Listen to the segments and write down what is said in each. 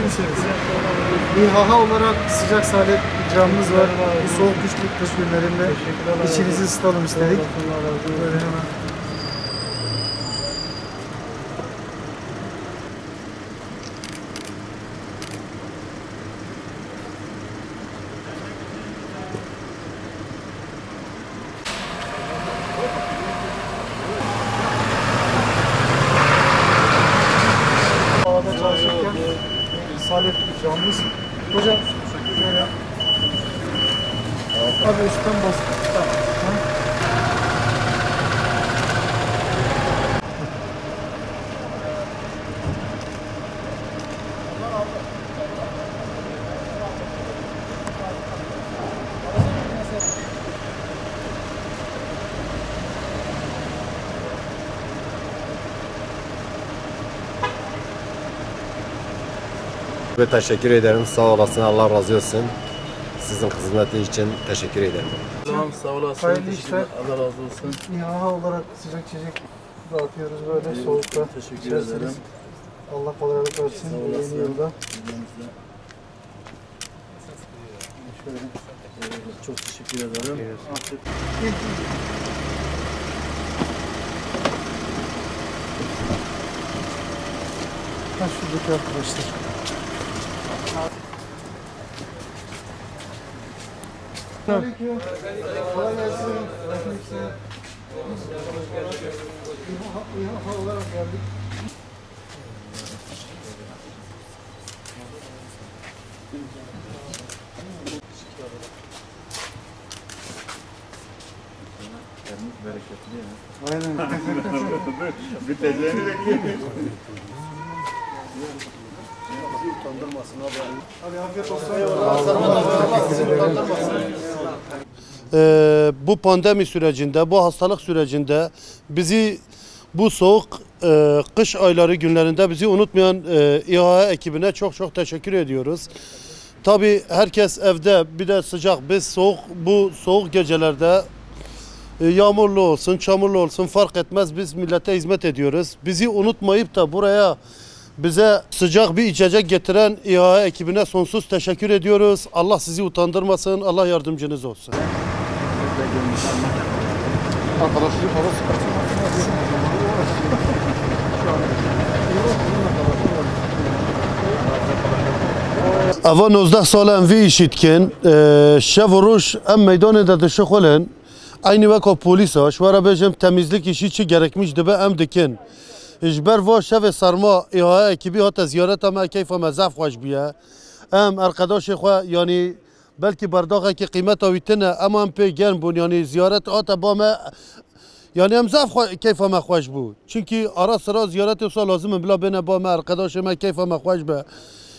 misiniz? İHA olarak sıcak salep ikramımız var. Bu soğuk kış günlerinde içinizi ısıtalım istedik. Böyle hemen. Havada çalışırken salep ikramımız. Hocam şöyle. Abi üstten bas. Tamam. Ve teşekkür ederim. Sağ olasın. Allah razı olsun. Sizin hizmeti için teşekkür ederim. Tamam, sağ olasın. Hayırlı işler. Allah razı olsun. İHA olarak sıcak içecek dağıtıyoruz böyle soğukta. Teşekkür İçersiniz. ederim. Allah kolaylık versin. Sağ Yeni olasın. yılda. Çok teşekkür ederim. Ha şuradaki arkadaşlar. Aleyküm. Kolay gelsin. İHA olarak geldik. Aynen. Biteceğini bekliyorum. Abi afiyet olsun. Bu pandemi sürecinde, bu hastalık sürecinde bizi bu soğuk kış ayları günlerinde bizi unutmayan İHA ekibine çok teşekkür ediyoruz. Tabii herkes evde, bir de sıcak, biz bu soğuk gecelerde yağmurlu olsun, çamurlu olsun fark etmez, biz millete hizmet ediyoruz. Bizi unutmayıp da buraya bize sıcak bir içecek getiren İHA ekibine sonsuz teşekkür ediyoruz. Allah sizi utandırmasın, Allah yardımcınız olsun. Ava 19 sal em vî işitkin şev û roj em meydanê de dişixulin aynı veka polîsa ji were bêjim temizlik işî çi gerekmiş dibe em dikin. Ji ber va şevê serma İHA ekibî hate ziyareta me keyfa me zaf xweş bûye. Em erqedaşê xwe yanî belkî berdaxekî qîmeta wî tune em pê germ bûn yanî ziyaret hate ba me yani em zaf keyfa me xweş bû. Çünkü ara sıra ziyaretê wisa lazim in bila bêne ba me erqedaşê me keyfa me xweş be.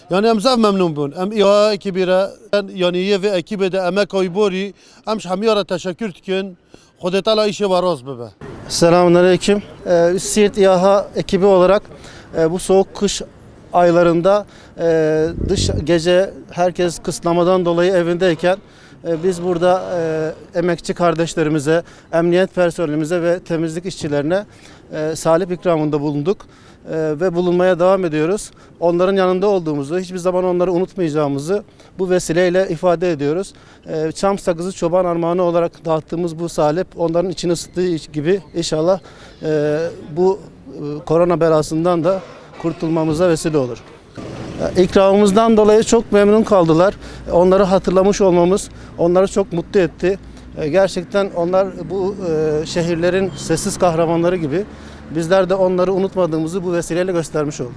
Yani em zav memnun bûn. Em İHA ekibî re yani yê vê ekibê de emekayî borî em ji hemûya re teşekkür dikin. Xwedê teala îşê we rast bibe. Selamünaleyküm. Siirt İHA ekibi olarak bu soğuk kış aylarında gece herkes kısıtlamadan dolayı evindeyken biz burada emekçi kardeşlerimize, emniyet personelimize ve temizlik işçilerine salep ikramında bulunduk ve bulunmaya devam ediyoruz. Onların yanında olduğumuzu, hiçbir zaman onları unutmayacağımızı bu vesileyle ifade ediyoruz. Çam sakızı çoban armağanı olarak dağıttığımız bu salep onların içini ısıttığı gibi inşallah bu korona belasından da kurtulmamıza vesile olur. İkramımızdan dolayı çok memnun kaldılar. Onları hatırlamış olmamız onları çok mutlu etti. Gerçekten onlar bu şehirlerin sessiz kahramanları gibi. Bizler de onları unutmadığımızı bu vesileyle göstermiş olduk.